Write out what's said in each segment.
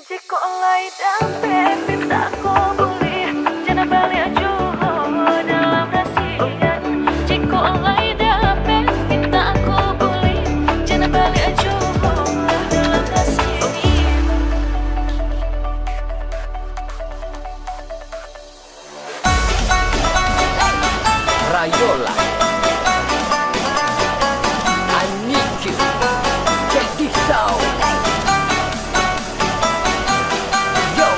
Jika oleh damai minta kau boleh jangan balik aja dalam rahsia. Jika oleh damai minta kau boleh jangan balik aja dalam rahsia. Rayola, I need you. Check this out. Yo.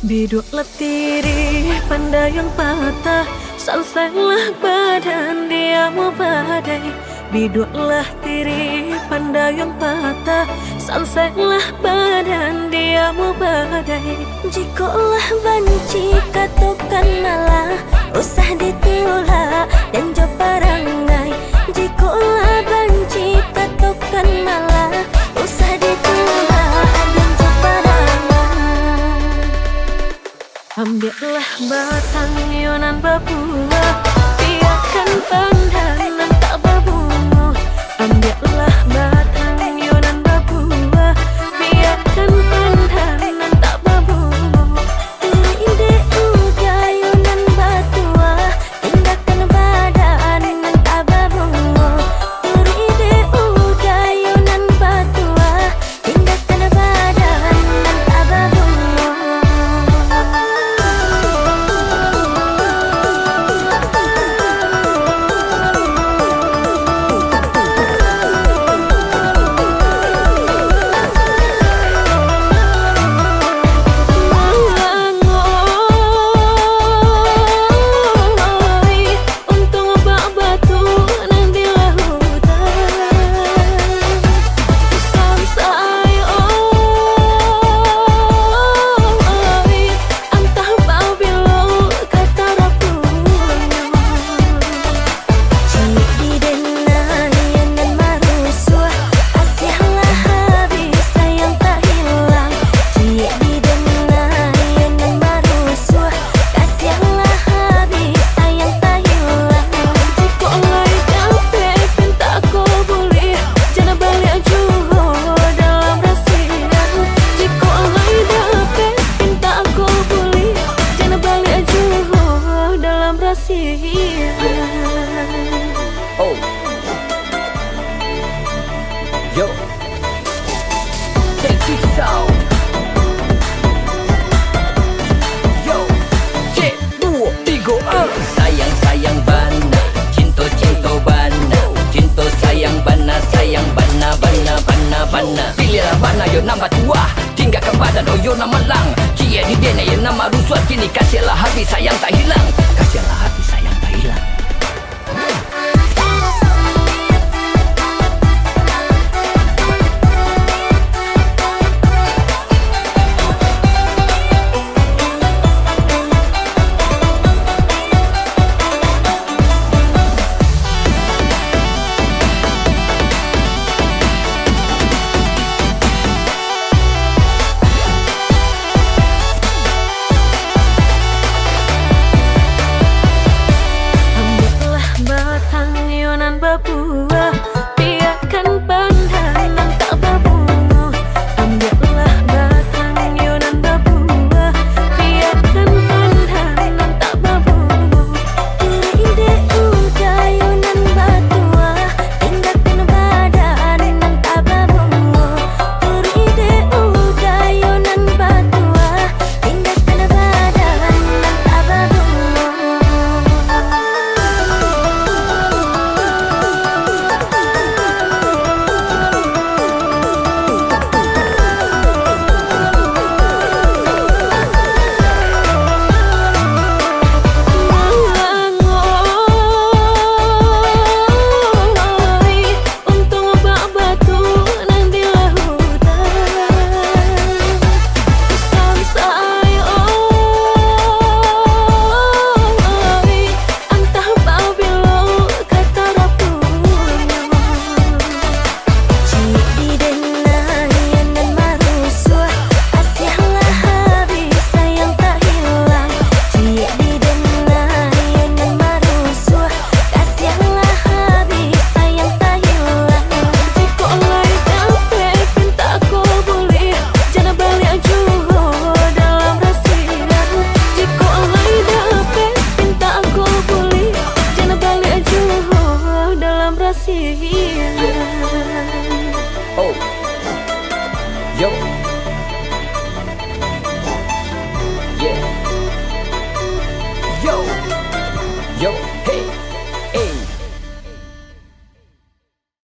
Biduk letiri pandai yang patah, salsailah badan dia mau badai. Biduklah tiri pandai yang patah, salsailah badan dia mau badai. Jikolah banci katukan malah usah ditolak dan jo parangai. Jikolah banci katukan malah usah ditolak dan jo parangai. Ambillah batang yonan berbuah, biarkan pandangan tak berbunga. Ambillah batang yonan berbuah, biarkan pandangan tak berbunga. Ide uga yunan batua tindakan badan nan tak berbunga. Ide uga yunan batua tindakan badan nan tak berbunga. Untung obat batu nang di lautan. Samsai antah bau bilu kata rapunya. Cik denai yunan marusua asihlah habis sayang tak hilang. Cik denai yunan marusua kasihlah habis sayang tak hilang. Jika oleh damai minta kau boleh jangan balik aja dalam rahsia. Jika oleh damai minta kau boleh jangan balik aja dalam rahsia. Oh. Yo. Check this out. Yo. Cek, dua, tiga, sayang sayang bana, cinta cinta bana, cinta sayang bana bana bana. Pilihlah bana yo nama tua, tinggalkan badan oh yo nama lang. Cie di dena yo nama rusuh kini kasihlah hati sayang tak hilang, kasihlah hati sayang tak hilang. Yo